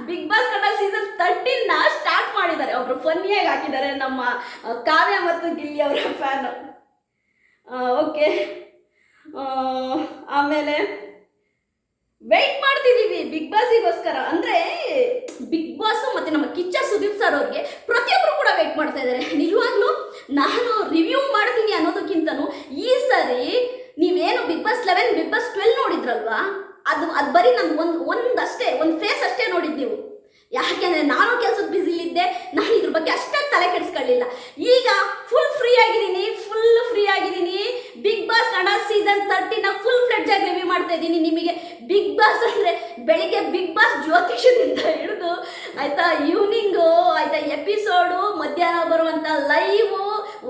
ಬಿಗ್ ಬಾಸ್ ಕನ್ನಡ ಸೀಸನ್ 13ನ ಸ್ಟಾರ್ಟ್ ಮಾಡಿದ್ದಾರೆ. ಅವರು ಫನ್ನಿಯಾಗಿ ಹಾಕಿದ್ದಾರೆ, ನಮ್ಮ ಕಾವ್ಯ ಮತ್ತು ಗಿಲ್ಲಿ ಅವರ ಫ್ಯಾನು. ಓಕೆ, ಆಮೇಲೆ ವೆಯ್ಟ್ ಮಾಡ್ತಿದ್ದೀವಿ ಬಿಗ್ ಬಾಸಿಗೋಸ್ಕರ. ಅಂದರೆ ಬಿಗ್ ಬಾಸ್ ಮತ್ತು ನಮ್ಮ ಕಿಚ್ಚ ಸುದೀಪ್ ಸರ್ ಅವ್ರಿಗೆ ಪ್ರತಿಯೊಬ್ಬರು ಕೂಡ ವೆಯ್ಟ್ ಮಾಡ್ತಾ ಇದ್ದಾರೆ. ನಿಜವಾಗ್ಲೂ ನಾನು ರಿವ್ಯೂ ಮಾಡ್ತೀನಿ ಅನ್ನೋದಕ್ಕಿಂತನೂ ಈ ಸರಿ ನೀವೇನು ಬಿಗ್ ಬಾಸ್ 11 ಬಿಗ್ ಬಾಸ್ 12 ನೋಡಿದ್ರಲ್ವಾ, ಅದು ಬರೀ ನಾನು ಒಂದು ಫೇಸ್ ಅಷ್ಟೇ ನೋಡಿದ್ದೀವಿ. ಯಾಕೆಂದರೆ ನಾನು ಕೆಲಸದ ಬ್ಯುಸಿಲಿದ್ದೆ, ನಾನು ಇದ್ರ ಬಗ್ಗೆ ಅಷ್ಟಾಗಿ ತಲೆ ಕೆಡಿಸ್ಕೊಳ್ಳಿಲ್ಲ. ಈಗ ಫುಲ್ ಫ್ರೀ ಆಗಿದ್ದೀನಿ. ಬಿಗ್ ಬಾಸ್ ಕನ್ನಡ ಸೀಸನ್ 13ನ ಫುಲ್ ಫ್ಲೆಡ್ಜ್ ಆಗಿ ರಿವ್ಯೂ ಮಾಡ್ತಾ ಇದ್ದೀನಿ. ನಿಮಗೆ ಬಿಗ್ ಬಾಸ್ ಅಂದರೆ ಬೆಳಿಗ್ಗೆ ಬಿಗ್ ಬಾಸ್ ಜ್ಯೋತಿಷದಿಂದ ಹಿಡಿದು, ಆಯಿತಾ, ಈವ್ನಿಂಗು, ಆಯಿತಾ, ಎಪಿಸೋಡು, ಮಧ್ಯಾಹ್ನ ಬರುವಂಥ ಲೈವು,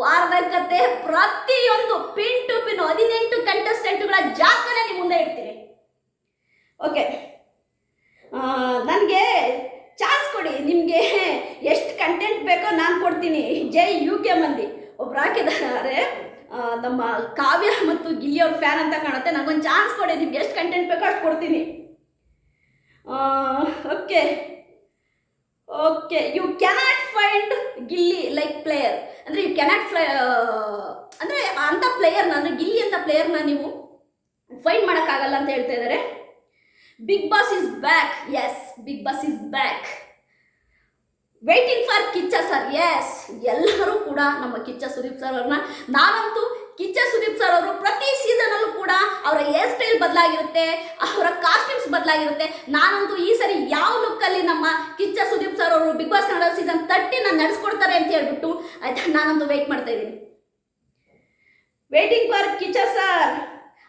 ವಾರದ ಕತೆ, ಪ್ರತಿಯೊಂದು ಪಿನ್ ಟು ಪಿನ್ 18 ಕಂಟೆಸ್ಟೆಂಟ್ಗಳ ಜಾಗನೇ ನಿಮ್ಮ ಮುಂದೆ ಇಡ್ತೀನಿ. ಓಕೆ, ನನಗೆ ಚಾನ್ಸ್ ಕೊಡಿ. ನಿಮಗೆ ಎಷ್ಟು ಕಂಟೆಂಟ್ ಬೇಕೋ ನಾನು ಕೊಡ್ತೀನಿ. ಜೈ UK ಮಂದಿ ಒಬ್ರು ಹಾಕಿದ್ದಾರೆ, ನಮ್ಮ ಕಾವ್ಯ ಮತ್ತು ಗಿಲ್ಲಿ ಅವ್ರ ಫ್ಯಾನ್ ಅಂತ ಕಾಣುತ್ತೆ. ನನಗೊಂದು ಚಾನ್ಸ್ ಕೊಡಿ, ನಿಮ್ಗೆ ಎಷ್ಟು ಕಂಟೆಂಟ್ ಬೇಕೋ ಅಷ್ಟು ಕೊಡ್ತೀನಿ. Okay, you cannot find Gilli like player. ಅಂದರೆ ಯು ಕ್ಯಾನಾಟ್ ಅಂದರೆ ಅಂಥ ಪ್ಲೇಯರ್ನ, ಅಂದರೆ ಗಿಲ್ಲಿ ಅಂತ ಪ್ಲೇಯರ್ನ ನೀವು ಫೈಂಡ್ ಮಾಡೋಕ್ಕಾಗಲ್ಲ ಅಂತ ಹೇಳ್ತಾ ಇದ್ದಾರೆ. Bigg Boss is back. Yes, Bigg Boss is back. Waiting for Kichcha sir. Yes, ಎಲ್ಲರೂ ಕೂಡ ನಮ್ಮ ಕಿಚ್ಚ ಸುದೀಪ್ ಸರ್ ಅವ್ರನ್ನ, ನಾನಂತೂ ಕಿಚ್ಚ ಸುದೀಪ್ ಸರ್ ಅವರು ಪ್ರತಿ ಸೀಸನಲ್ಲೂ ಕೂಡ ಅವರ ಹೇರ್ ಸ್ಟೈಲ್ ಬದಲಾಗಿರುತ್ತೆ, ಅವರ ಕಾಸ್ಟ್ಯೂಮ್ಸ್ ಬದಲಾಗಿರುತ್ತೆ. ನಾನಂತೂ ಈ ಸರಿ ಯಾವ ಲುಕ್ಕಲ್ಲಿ ನಮ್ಮ ಕಿಚ್ಚ ಸುದೀಪ್ ಸರ್ ಅವರು ಬಿಗ್ ಬಾಸ್ ಕನ್ನಡ ಸೀಸನ್ 13ನ ನಡೆಸ್ಕೊಡ್ತಾರೆ ಅಂತ ಹೇಳ್ಬಿಟ್ಟು, ಆಯ್ತಾ, ನಾನಂತೂ ವೆಯ್ಟ್ ಮಾಡ್ತಾ ಇದ್ದೀನಿ. Waiting for Kichcha sir.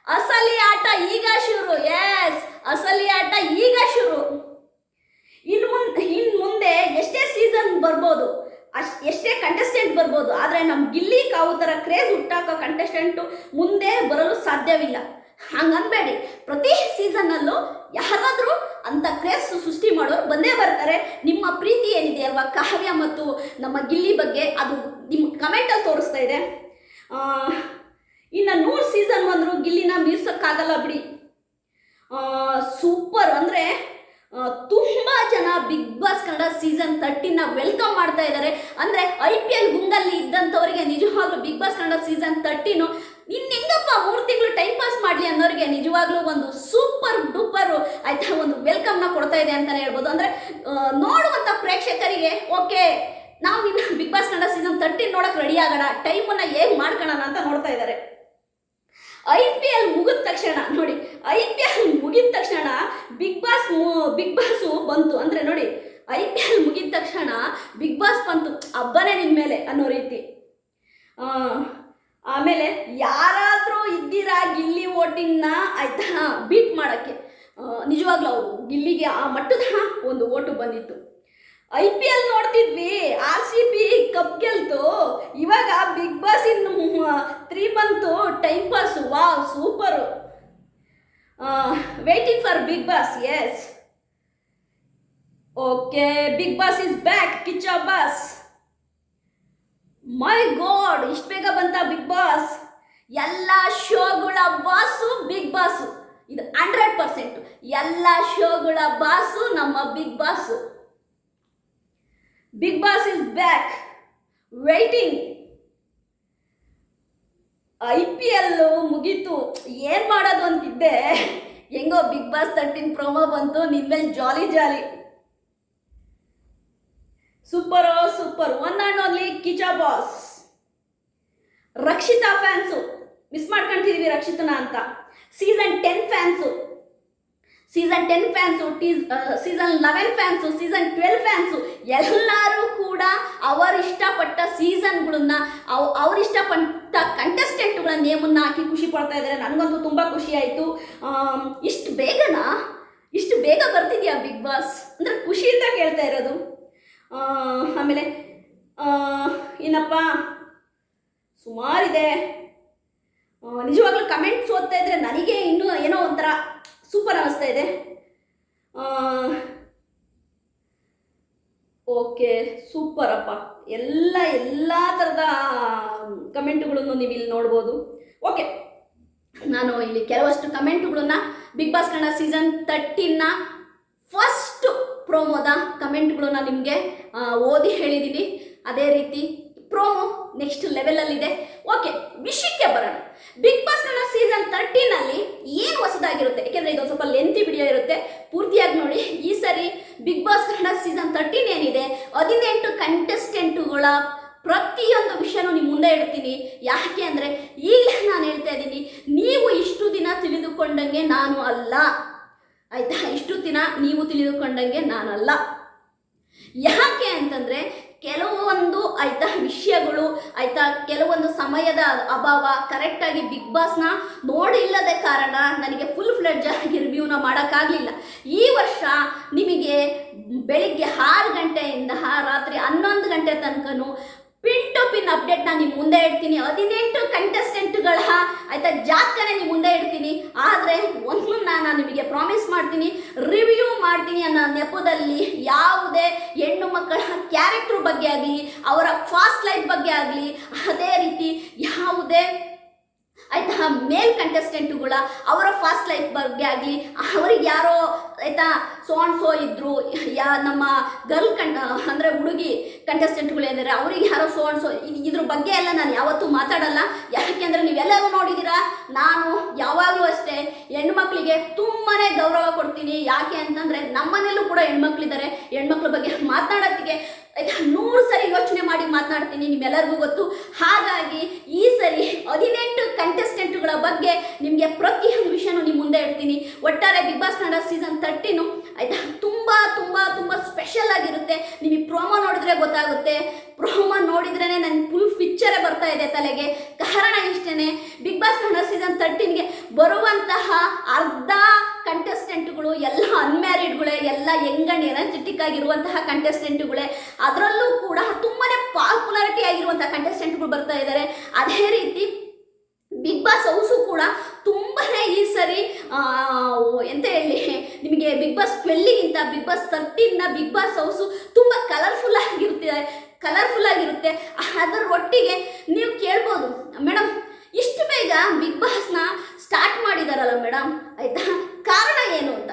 ಅಸಲಿ ಆಟ ಈಗ ಶುರು. ಎಸ್, ಅಸಲಿ ಆಟ ಈಗ ಶುರು. ಇನ್ನು ಮುಂದೆ ಎಷ್ಟೇ ಸೀಸನ್ ಬರ್ಬೋದು, ಎಷ್ಟೇ ಕಂಟೆಸ್ಟೆಂಟ್ ಬರ್ಬೋದು, ಆದರೆ ನಮ್ಮ ಗಿಲ್ಲಿ ಕಾವು ಥರ ಕ್ರೇಜ್ ಹುಟ್ಟಾಕೋ ಕಂಟೆಸ್ಟೆಂಟು ಮುಂದೆ ಬರಲು ಸಾಧ್ಯವಿಲ್ಲ. ಹಂಗನ್ಬೇಡಿ, ಪ್ರತಿ ಸೀಸನ್ನಲ್ಲೂ ಯಾರಾದರೂ ಅಂಥ ಕ್ರೇಜ್ ಸೃಷ್ಟಿ ಮಾಡೋರು ಬಂದೇ ಬರ್ತಾರೆ. ನಿಮ್ಮ ಪ್ರೀತಿ ಏನಿದೆ ಅಲ್ವಾ ಕಾವ್ಯ ಮತ್ತು ನಮ್ಮ ಗಿಲ್ಲಿ ಬಗ್ಗೆ, ಅದು ನಿಮ್ಮ ಕಮೆಂಟಲ್ಲಿ ತೋರಿಸ್ತಾ ಇದೆ. ಇನ್ನು 100 ಸೀಸನ್ ಬಂದರೂ ಗಿಲ್ಲಿನ ಮೀರ್ಸೋಕ್ಕಾಗಲ್ಲ ಬಿಡಿ. ಸೂಪರ್. ಅಂದರೆ ತುಂಬ ಜನ ಬಿಗ್ ಬಾಸ್ ಕನ್ನಡ ಸೀಸನ್ 13ನ ವೆಲ್ಕಮ್ ಮಾಡ್ತಾ ಇದ್ದಾರೆ. ಅಂದರೆ IPL ಗುಂಗಲ್ಲಿ ಇದ್ದಂಥವರಿಗೆ ನಿಜವಾಗ್ಲೂ ಬಿಗ್ ಬಾಸ್ ಕನ್ನಡ ಸೀಸನ್ 13 ಇನ್ನು ಹೆಂಗಪ್ಪ 3 ತಿಂಗಳು ಟೈಮ್ ಪಾಸ್ ಮಾಡಲಿ ಅನ್ನೋರಿಗೆ ನಿಜವಾಗ್ಲೂ ಒಂದು ಸೂಪರ್ ಸೂಪರ್ ಡೂಪರ್ ಆಯ್ತಾ ಒಂದು ವೆಲ್ಕಮ್ನ ಕೊಡ್ತಾ ಇದೆ ಅಂತಲೇ ಹೇಳ್ಬೋದು. ಅಂದರೆ ನೋಡುವಂಥ ಪ್ರೇಕ್ಷಕರಿಗೆ ಓಕೆ ನಾವು ಇನ್ನು ಬಿಗ್ ಬಾಸ್ ಕನ್ನಡ ಸೀಸನ್ 13 ನೋಡೋಕೆ ರೆಡಿ ಆಗೋಣ, ಟೈಮನ್ನು ಹೇಗೆ ಮಾಡ್ಕೊಳ್ಳೋಣ ಅಂತ ನೋಡ್ತಾ ಇದ್ದಾರೆ. IPL ಮುಗಿದ ತಕ್ಷಣ ನೋಡಿ, IPL ಮುಗಿದ ತಕ್ಷಣ ಬಿಗ್ ಬಾಸು ಬಂತು ಅಂದರೆ ನೋಡಿ, IPL ಮುಗಿದ ತಕ್ಷಣ ಬಿಗ್ ಬಾಸ್ ಬಂತು, ಹಬ್ಬನೇ ನಿಮ್ಮ ಮೇಲೆ ಅನ್ನೋ ರೀತಿ. ಆಮೇಲೆ ಯಾರಾದರೂ ಇದ್ದೀರಾ ಗಿಲ್ಲಿ ವೋಟಿಂಗ್ನ ಆಯ್ತಾ ಬೀಟ್ ಮಾಡೋಕ್ಕೆ, ನಿಜವಾಗ್ಲೂ ಅವರು ಗಿಲ್ಲಿಗೆ ಆ ಮಟ್ಟದ ಒಂದು ಓಟು ಬಂದಿತ್ತು. IPL ನೋಡ್ತಿದ್ವಿ, RCB ಕಪ್ ಗೆಲ್ತು, ಇವಾಗ ಬಿಗ್ ಬಾಸ್ ಇನ್ನು 3 ಬಂತು, time pass, wow super. Waiting for Bigg Boss, yes okay, Bigg Boss is back, Kichcha boss. My god, ಇಷ್ಟು ಬೇಗ ಬಂತ ಬಿಗ್ ಬಾಸ್? ಎಲ್ಲ ಶೋಗಳ ಬಾಸು ಬಿಗ್ ಬಾಸು, ಇದು 100%. ಎಲ್ಲ ಶೋಗಳ ಬಾಸು ನಮ್ಮ Bigg Boss. Bigg Boss is back, waiting. IPL ಮುಗೀತು, ಏನು ಮಾಡೋದು ಅಂತಿದ್ದೆ, ಹೆಂಗೋ ಬಿಗ್ ಬಾಸ್ 13 ಪ್ರೊಮೋ ಬಂತು, ನಿನ್ಮೇಲೆ jolly jolly. Super super, one and only Kiccha boss. Rakshita fans miss ಮಾಡ್ಕೊಂತಿದೀವಿ ರಕ್ಷಿತನ ಅಂತ. Season 10 fans, season 10 fans, season 11 fans, season 12 fans, ಎಲ್ಲರೂ ಕೂಡ ಅವರಿಷ್ಟಪಟ್ಟ ಸೀಸನ್ಗಳನ್ನ ಅವರಿಷ್ಟಪಟ್ಟ ಕಂಟೆಸ್ಟೆಂಟ್ಗಳ ನೇಮನ್ನು ಹಾಕಿ ಖುಷಿ ಪಡ್ತಾ ಇದ್ದಾರೆ. ನನಗಂತೂ ತುಂಬ ಖುಷಿ ಆಯಿತು. ಇಷ್ಟು ಬೇಗ ಬರ್ತಿದ್ಯಾ ಬಿಗ್ ಬಾಸ್ ಅಂದರೆ ಖುಷಿಯಿಂದ ಕೇಳ್ತಾ ಇರೋದು. ಆಮೇಲೆ ಏನಪ್ಪ ಸುಮಾರಿದೆ. ನಿಜವಾಗ್ಲೂ ಕಮೆಂಟ್ಸ್ ಓದ್ತಾ ಇದ್ರೆ ನನಗೆ ಇನ್ನೂ ಏನೋ ಒಂಥರ ಸೂಪರ್ ಅನ್ನಿಸ್ತಾ ಇದೆ. ಓಕೆ ಸೂಪರಪ್ಪ, ಎಲ್ಲ ಥರದ ಕಮೆಂಟ್ಗಳನ್ನು ನೀವು ಇಲ್ಲಿ ನೋಡ್ಬೋದು. ಓಕೆ, ನಾನು ಇಲ್ಲಿ ಕೆಲವಷ್ಟು ಕಮೆಂಟ್ಗಳನ್ನ ಬಿಗ್ ಬಾಸ್ ಕನ್ನಡ ಸೀಸನ್ 13ನ ಫಸ್ಟ್ ಪ್ರೋಮೋದ ಕಮೆಂಟ್ಗಳನ್ನ ನಿಮಗೆ ಓದಿ ಹೇಳಿದ್ದೀನಿ. ಅದೇ ರೀತಿ ಪ್ರೋಮೋ ನೆಕ್ಸ್ಟ್ ಲೆವೆಲಲ್ಲಿದೆ. ಓಕೆ, ವಿಷಯಕ್ಕೆ ಬರೋಣ. ಬಿಗ್ ಬಾಸ್ ಕನ್ನಡ ಸೀಸನ್ 13ನಲ್ಲಿ ಏನು ಹೊಸದಾಗಿರುತ್ತೆ, ಯಾಕೆಂದರೆ ಇದು ಸ್ವಲ್ಪ ಲೆಂತಿ ವಿಡಿಯೋ ಇರುತ್ತೆ, ಪೂರ್ತಿಯಾಗಿ ನೋಡಿ. ಈ ಸರಿ ಬಿಗ್ ಬಾಸ್ ಕನ್ನಡ ಸೀಸನ್ 13 ಏನಿದೆ, 18 ಕಂಟೆಸ್ಟೆಂಟುಗಳ ಪ್ರತಿಯೊಂದು ವಿಷಯನೂ ನಿಮ್ಮ ಮುಂದೆ ಇಡ್ತೀನಿ. ಯಾಕೆ ಅಂದರೆ ಈಗಲೇ ನಾನು ಹೇಳ್ತಾ ಇದ್ದೀನಿ, ನೀವು ಇಷ್ಟು ದಿನ ತಿಳಿದುಕೊಂಡಂಗೆ ನಾನು ಅಲ್ಲ, ಆಯಿತಾ? ಇಷ್ಟು ದಿನ ನೀವು ತಿಳಿದುಕೊಂಡಂಗೆ ನಾನಲ್ಲ. ಯಾಕೆ ಅಂತಂದರೆ ಕೆಲವೊಂದು ಆಯಿತಾ ವಿಷಯಗಳು ಆಯಿತಾ, ಕೆಲವೊಂದು ಸಮಯದ ಅಭಾವ, ಕರೆಕ್ಟಾಗಿ ಬಿಗ್ ಬಾಸ್ನ ನೋಡಿಲ್ಲದ ಕಾರಣ ನನಗೆ ಫುಲ್ ಫ್ಲೆಡ್ಜ್ ಆಗಿ ರಿವ್ಯೂನ ಮಾಡೋಕ್ಕಾಗಲಿಲ್ಲ. ಈ ವರ್ಷ ನಿಮಗೆ ಬೆಳಿಗ್ಗೆ 6 ಗಂಟೆಯಿಂದ ರಾತ್ರಿ 11 ಗಂಟೆ ತನಕನೂ ಪಿನ್ ಟು ಪಿನ್ ಅಪ್ಡೇಟ್ ನಾನು ನಿಮ್ಮ ಮುಂದೆ ಇಡ್ತೀನಿ. 18 ಕಂಟೆಸ್ಟೆಂಟ್ಗಳ ಆಯಿತಾ ಜಾತಕನೇ ನಿಮ್ಮ ಮುಂದೆ ಇಡ್ತೀನಿ. ಆದರೆ ಒಂದು ನಾನು ನಿಮಗೆ ಪ್ರಾಮಿಸ್ ಮಾಡ್ತೀನಿ, ರಿವ್ಯೂ ಮಾಡ್ತೀನಿ ಅನ್ನೋ ನೆಪದಲ್ಲಿ ಯಾವುದೇ ಹೆಣ್ಣು ಮಕ್ಕಳ ಕ್ಯಾರೆಕ್ಟರ್ ಬಗ್ಗೆ ಆಗಲಿ, ಅವರ ಫಾಸ್ಟ್ ಲೈಫ್ ಬಗ್ಗೆ ಆಗಲಿ, ಅದೇ ರೀತಿ ಯಾವುದೇ ಆಯಿತಾ ಮೇಲ್ ಕಂಟೆಸ್ಟೆಂಟುಗಳ ಅವರ ಫಾಸ್ಟ್ ಲೈಫ್ ಬಗ್ಗೆ ಆಗಲಿ, ಅವ್ರಿಗೆ ಯಾರೋ ಆಯಿತಾ ಸೋ ಇದ್ದರು, ನಮ್ಮ ಗರ್ಲ್ ಅಂದರೆ ಹುಡುಗಿ ಕಂಟೆಸ್ಟೆಂಟ್ಗಳು ಏನಿದ್ದಾರೆ ಅವ್ರಿಗೆ ಯಾರೋ ಸೋ ಇದ್ರ ಬಗ್ಗೆ ಎಲ್ಲ ನಾನು ಯಾವತ್ತೂ ಮಾತಾಡಲ್ಲ. ಯಾಕೆಂದರೆ ನೀವೆಲ್ಲರೂ ನೋಡಿದ್ದೀರಾ, ನಾನು ಯಾವಾಗಲೂ ಅಷ್ಟೇ ಹೆಣ್ಮಕ್ಳಿಗೆ ತುಂಬಾ ಗೌರವ ಕೊಡ್ತೀನಿ. ಯಾಕೆ ಅಂತಂದರೆ ನಮ್ಮನೇಲೂ ಕೂಡ ಹೆಣ್ಮಕ್ಳಿದ್ದಾರೆ, ಹೆಣ್ಮಕ್ಳ ಬಗ್ಗೆ ಮಾತನಾಡೋದಕ್ಕೆ 100 ಸರಿ ಯೋಚನೆ ಮಾಡಿ ಮಾತನಾಡ್ತೀನಿ, ನಿಮ್ಮೆಲ್ಲರಿಗೂ ಗೊತ್ತು. ಹಾಗಾಗಿ ಈ ಸರಿ 18 ಕಂಟೆಸ್ಟೆಂಟ್ಗಳ ಬಗ್ಗೆ ನಿಮಗೆ ಪ್ರತಿಯೊಂದು ವಿಷಯನೂ ನಿಮ್ಮ ಮುಂದೆ ಇಡ್ತೀನಿ. ಒಟ್ಟಾರೆ ಬಿಗ್ ಬಾಸ್ ಕನ್ನಡ ಸೀಸನ್ 13 ಆಯಿತಾ ತುಂಬ ತುಂಬ ತುಂಬ ಸ್ಪೆಷಲ್ ಆಗಿರುತ್ತೆ. ನಿಮಗೆ ಪ್ರೋಮೋ ನೋಡಿದ್ರೆ ಗೊತ್ತಾಗುತ್ತೆ. ಪ್ರೋಮೋ ನೋಡಿದ್ರೇ ನನ್ನ ಫುಲ್ ಪಿಕ್ಚರೇ ಬರ್ತಾ ಇದೆ ತಲೆಗೆ. ಕಾರಣ ಇಷ್ಟೇ, ಬಿಗ್ ಬಾಸ್ ಕನ್ನಡ ಸೀಸನ್ 13ಗೆ ಬರುವಂತಹ ಅರ್ಧ ಕಂಟೆಸ್ಟೆಂಟ್ಗಳು ಎಲ್ಲ ಅನ್ಮ್ಯಾರಿಡ್ಗಳೇ, ಎಲ್ಲ ಯಂಗ್ ಆ್ಯಂಡ್ ಎನರ್ಜೆಟಿಕ್ ಆಗಿರುವಂತಹ ಕಂಟೆಸ್ಟೆಂಟ್ಗಳೇ. ಅದರಲ್ಲೂ ಕೂಡ ತುಂಬಾ ಪಾಪ್ಯುಲಾರಿಟಿ ಆಗಿರುವಂಥ ಕಂಟೆಸ್ಟೆಂಟ್ಗಳು ಬರ್ತಾ ಇದ್ದಾರೆ. ಅದೇ ರೀತಿ ಬಿಗ್ ಬಾಸ್ ಹೌಸು ಕೂಡ ತುಂಬಾ ಈ ಸರಿ ಎಂತ ಹೇಳಿ ನಿಮಗೆ, ಬಿಗ್ ಬಾಸ್ 12ಗಿಂತ ಬಿಗ್ ಬಾಸ್ 13ನ ಬಿಗ್ ಬಾಸ್ ಹೌಸು ತುಂಬ ಕಲರ್ಫುಲ್ ಆಗಿರುತ್ತೆ. ಅದರ ಒಟ್ಟಿಗೆ ನೀವು ಕೇಳ್ಬೋದು, ಮೇಡಮ್ ಇಷ್ಟು ಬೇಗ ಬಿಗ್ ಬಾಸ್ನ ಸ್ಟಾರ್ಟ್ ಮಾಡಿದಾರಲ್ಲ ಮೇಡಮ್, ಆಯಿತಾ, ಕಾರಣ ಏನು ಅಂತ.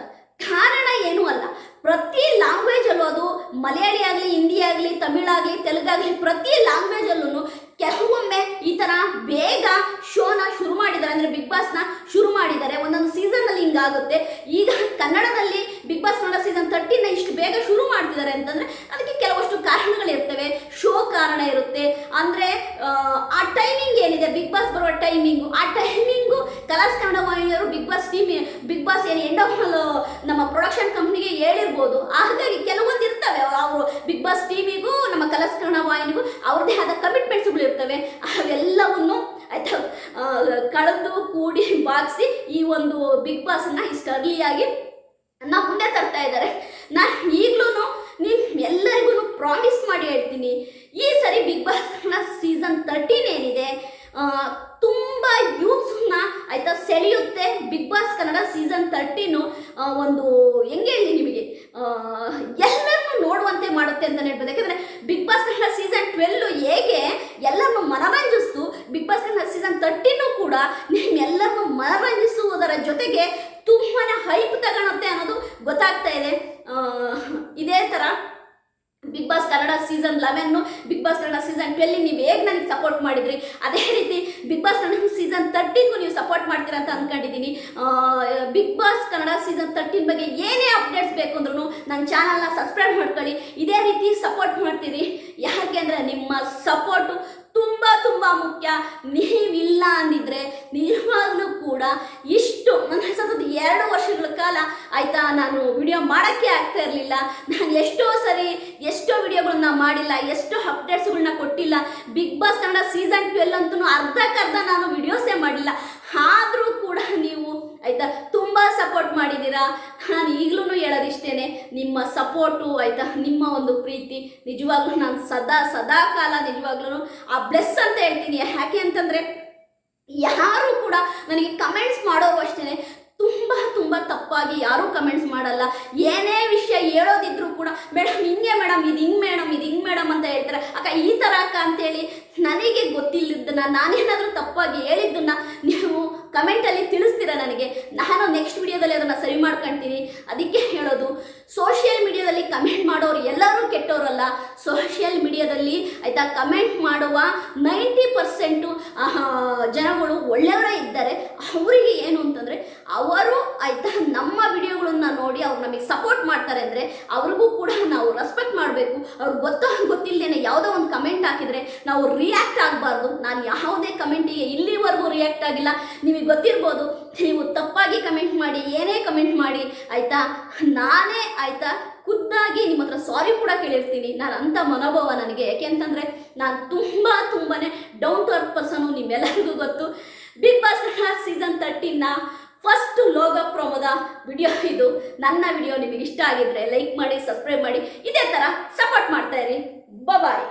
ಕಾರಣ ಏನೂ ಅಲ್ಲ, ಪ್ರತಿ ಲ್ಯಾಂಗ್ವೇಜಲ್ಲೂ, ಅದು ಮಲಯಾಳಿ ಆಗಲಿ, ಹಿಂದಿ ಆಗಲಿ, ತಮಿಳಾಗಲಿ, ತೆಲುಗಾಗಲಿ, ಪ್ರತಿ ಲ್ಯಾಂಗ್ವೇಜಲ್ಲೂ ಕೆಲವೊಮ್ಮೆ ಈ ಥರ ಬೇಗ ಶೋನ ಶುರು ಮಾಡಿದ್ದಾರೆ, ಅಂದರೆ ಬಿಗ್ ಬಾಸ್ನ ಶುರು ಮಾಡಿದ್ದಾರೆ. ಒಂದೊಂದು ಸೀಸನ್ನಲ್ಲಿ ಹಿಂಗೆ ಆಗುತ್ತೆ. ಈಗ ಕನ್ನಡದಲ್ಲಿ ಬಿಗ್ ಬಾಸ್ ಕನ್ನಡ ಸೀಸನ್ 13 ಇಷ್ಟು ಬೇಗ ಶುರು ಮಾಡ್ತಿದ್ದಾರೆ ಅಂತಂದ್ರೆ ಅದಕ್ಕೆ ಕೆಲವಷ್ಟು ಕಾರಣಗಳಿರ್ತವೆ. ಶೋ ಕಾರಣ ಇರುತ್ತೆ, ಅಂದ್ರೆ ಆ ಟೈಮಿಂಗ್ ಏನಿದೆ, ಬಿಗ್ ಬಾಸ್ ಬರುವ ಟೈಮಿಂಗು, ಆ ಟೈಮಿಂಗು ಕಲರ್ಸ್ ಕನ್ನಡ ವಾಹಿನಿಯವರು ಬಿಗ್ ಬಾಸ್ ಏನು ಎಂಡ್ ಆಫ್ ನಮ್ಮ ಪ್ರೊಡಕ್ಷನ್ ಕಂಪ್ನಿಗೆ ಹೇಳಿರ್ಬೋದು. ಹಾಗಾಗಿ ಕೆಲವೊಂದು ಇರ್ತವೆ, ಅವರು ಬಿಗ್ ಬಾಸ್ ಟಿವಿಗೂ ನಮ್ಮ ಕಲರ್ಸ್ ಕನ್ನಡ ವಾಹಿನಿಗೂ ಅವ್ರದ್ದೇ ಆದ ಕಮಿಟ್ಮೆಂಟ್ಸ್ಗಳು ಇರ್ತವೆ. ಅವೆಲ್ಲವನ್ನು ಆಯ್ತಾ ಕಳೆದು ಕೂಡಿ ಬಾಗಿಸಿ ಈ ಒಂದು ಬಿಗ್ ಬಾಸ್ನ ಇಷ್ಟು ಅರ್ಲಿಯಾಗಿ ನಾವು ಮುಂದೆ ತರ್ತಾ ಇದ್ದಾರೆ. ನಾನು ಈಗಲೂ ಎಲ್ಲರಿಗೂ ಪ್ರಾಮಿಸ್ ಮಾಡಿ ಹೇಳ್ತೀನಿ, ಈ ಸರಿ ಬಿಗ್ ಬಾಸ್ ಸೀಸನ್ 13 ಏನಿದೆ ತುಂಬ ಯೂತ್ಸ್ನ ಆಯ್ತಾ ಸೆಳೆಯುತ್ತೆ. ಬಿಗ್ ಬಾಸ್ ಕನ್ನಡ ಸೀಸನ್ 13 ಒಂದು ಹೆಂಗೆ ಹೇಳಿ ನಿಮಗೆ ಎಲ್ಲರನ್ನು ನೋಡುವಂತೆ ಮಾಡುತ್ತೆ ಅಂತ ಹೇಳ್ಬೋದು. ಯಾಕಂದರೆ ಬಿಗ್ ಬಾಸ್ ಕನ್ನಡ ಸೀಸನ್ 12 ಹೇಗೆ ಎಲ್ಲರನ್ನು ಮನರಂಜಿಸ್ತು, ಬಿಗ್ ಬಾಸ್ ಕನ್ನಡ ಸೀಸನ್ 13 ಕೂಡ ನಿಮ್ಮೆಲ್ಲರನ್ನು ಮನರಂಜಿಸುವುದರ ಜೊತೆಗೆ ತುಂಬಾ ಹೈಪ್ ತಗೊಳುತ್ತೆ ಅನ್ನೋದು ಗೊತ್ತಾಗ್ತಾ ಇದೆ. ಇದೇ ಥರ Bigg Boss Kannada season 11, Bigg Boss Kannada season 12 ನೀವು ಹೇಗೆ ನನಗೆ ಸಪೋರ್ಟ್ ಮಾಡಿದ್ರಿ, ಅದೇ ರೀತಿ ಬಿಗ್ ಬಾಸ್ ಕನ್ನಡ ಸೀಸನ್ 13ಗೂ ನೀವು ಸಪೋರ್ಟ್ ಮಾಡ್ತೀರಾ ಅಂತ ಅಂದ್ಕೊಂಡಿದ್ದೀನಿ. ಬಿಗ್ ಬಾಸ್ ಕನ್ನಡ ಸೀಸನ್ 13 ಬಗ್ಗೆ ಏನೇ ಅಪ್ಡೇಟ್ಸ್ ಬೇಕು ಅಂದ್ರೂ ನನ್ನ ಚಾನಲ್ನ ಸಬ್ಸ್ಕ್ರೈಬ್ ಮಾಡ್ಕೊಳ್ಳಿ. ಇದೇ ರೀತಿ ಸಪೋರ್ಟ್ ಮಾಡ್ತೀರಿ. ಯಾಕೆ ಅಂದರೆ ನಿಮ್ಮ ಸಪೋರ್ಟು ತುಂಬ ಮುಖ್ಯ. ನೀವಿಲ್ಲ ಅಂದಿದ್ರೆ ನಿಜವಾಗ್ಲೂ ಕೂಡ ಇಷ್ಟು ನನ್ನ ಸತತ 2 ವರ್ಷಗಳ ಕಾಲ ಆಯಿತಾ ನಾನು ವಿಡಿಯೋ ಮಾಡೋಕ್ಕೆ ಆಗ್ತಾ ಇರಲಿಲ್ಲ. ನಾನು ಎಷ್ಟೋ ವಿಡಿಯೋಗಳನ್ನ ಮಾಡಿಲ್ಲ, ಎಷ್ಟೋ ಅಪ್ಡೇಟ್ಸ್ಗಳನ್ನ ಕೊಟ್ಟಿಲ್ಲ. ಬಿಗ್ ಬಾಸ್ ಕನ್ನಡ ಸೀಸನ್ 12 ಅಂತೂ ಅರ್ಧಕ್ಕರ್ಧ ನಾನು ವಿಡಿಯೋಸೇ ಮಾಡಿಲ್ಲ. ಆದರೂ ಕೂಡ ನೀವು ಆಯಿತಾ ತುಂಬ ಸಪೋರ್ಟ್ ಮಾಡಿದ್ದೀರಾ. ನಾನು ಈಗಲೂ ಹೇಳೋದಿಷ್ಟೇ, ನಿಮ್ಮ ಸಪೋರ್ಟು ಆಯಿತಾ ನಿಮ್ಮ ಒಂದು ಪ್ರೀತಿ ನಿಜವಾಗ್ಲೂ ನಾನು ಸದಾ ಕಾಲ ನಿಜವಾಗ್ಲೂ ಆ ಬ್ಲೆಸ್ ಅಂತ ಹೇಳ್ತೀನಿ. ಯಾಕೆ ಅಂತಂದರೆ ಯಾರು ಕೂಡ ನನಗೆ ಕಮೆಂಟ್ಸ್ ಮಾಡೋರು ಅಷ್ಟೇ ತುಂಬ ತಪ್ಪಾಗಿ ಯಾರೂ ಕಮೆಂಟ್ಸ್ ಮಾಡಲ್ಲ. ಏನೇ ವಿಷಯ ಹೇಳೋದಿದ್ರು ಕೂಡ ಮೇಡಮ್ ಹಿಂಗೆ ಮೇಡಮ್ ಇದು ಹಿಂಗೆ ಮೇಡಮ್ ಅಂತ ಹೇಳ್ತಾರೆ. ಅಕ್ಕ ಈ ಥರ ಅಕ್ಕ ಅಂತೇಳಿ ನನಗೆ ಗೊತ್ತಿಲ್ಲದನ್ನ ನಾನೇನಾದರೂ ತಪ್ಪಾಗಿ ಹೇಳಿದ್ದನ್ನು ನೀವು ಕಮೆಂಟಲ್ಲಿ ತಿಳಿಸ್ತೀರ ನನಗೆ. ನಾನು ನೆಕ್ಸ್ಟ್ ವಿಡಿಯೋದಲ್ಲಿ ಅದನ್ನು ಸರಿ ಮಾಡ್ಕೊಳ್ತೀನಿ. ಅದಕ್ಕೆ ಹೇಳೋದು, ಸೋಷಿಯಲ್ ಮೀಡಿಯಾದಲ್ಲಿ ಕಮೆಂಟ್ ಮಾಡೋರು ಎಲ್ಲರೂ ಕೆಟ್ಟವರಲ್ಲ. ಸೋಷಿಯಲ್ ಮೀಡಿಯಾದಲ್ಲಿ ಆಯಿತಾ ಕಮೆಂಟ್ ಮಾಡುವ 90% ಜನಗಳು ಒಳ್ಳೆಯವರೇ ಇದ್ದಾರೆ. ಅವರಿಗೆ ಏನು ಅಂತಂದರೆ ಅವರು ಆಯಿತಾ ನಮ್ಮ ವಿಡಿಯೋಗಳನ್ನ ನೋಡಿ ಅವ್ರು ನಮಗೆ ಸಪೋರ್ಟ್ ಮಾಡ್ತಾರೆ ಅಂದರೆ ಅವ್ರಿಗೂ ಕೂಡ ನಾವು ರೆಸ್ಪೆಕ್ಟ್ ಮಾಡಬೇಕು. ಅವ್ರಿಗೆ ಗೊತ್ತಿಲ್ಲದೇನೆ ಯಾವುದೋ ಒಂದು ಕಮೆಂಟ್ ಹಾಕಿದರೆ ನಾವು ರಿಯಾಕ್ಟ್ ಆಗಬಾರ್ದು. ನಾನು ಯಾವುದೇ ಕಮೆಂಟಿಗೆ ಇಲ್ಲಿವರೆಗೂ ರಿಯಾಕ್ಟ್ ಆಗಿಲ್ಲ. ನಿಮಗೆ ಗೊತ್ತಿರ್ಬೋದು, ನೀವು ತಪ್ಪಾಗಿ ಕಮೆಂಟ್ ಮಾಡಿ ಏನೇ ಕಮೆಂಟ್ ಮಾಡಿ ಆಯಿತಾ ನಾನೇ ಆಯಿತಾ ಖುದ್ದಾಗಿ ನಿಮ್ಮ ಹತ್ರ ಸಾರಿ ಕೂಡ ಕೇಳಿರ್ತೀನಿ. ನಾನು ಅಂಥ ಮನೋಭಾವ ನನಗೆ. ಯಾಕೆಂತಂದರೆ ನಾನು ತುಂಬಾ ಡೌನ್ ಟು ಅರ್ತ್ ಪರ್ಸನು, ನಿಮ್ಮೆಲ್ಲರಿಗೂ ಗೊತ್ತು. ಬಿಗ್ ಬಾಸ್ ಸೀಸನ್ 13ನ ಫಸ್ಟ್ ಲೋಗೋ ಪ್ರೋಮೋದ ವಿಡಿಯೋ ಇದು. ನನ್ನ ವಿಡಿಯೋ ನಿಮಗೆ ಇಷ್ಟ ಆಗಿದ್ರೆ ಲೈಕ್ ಮಾಡಿ, ಸಬ್ಸ್ಕ್ರೈಬ್ ಮಾಡಿ, ಇದೇ ಥರ ಸಪೋರ್ಟ್ ಮಾಡ್ತಾ ಇರಿ. ಬಾಯ್.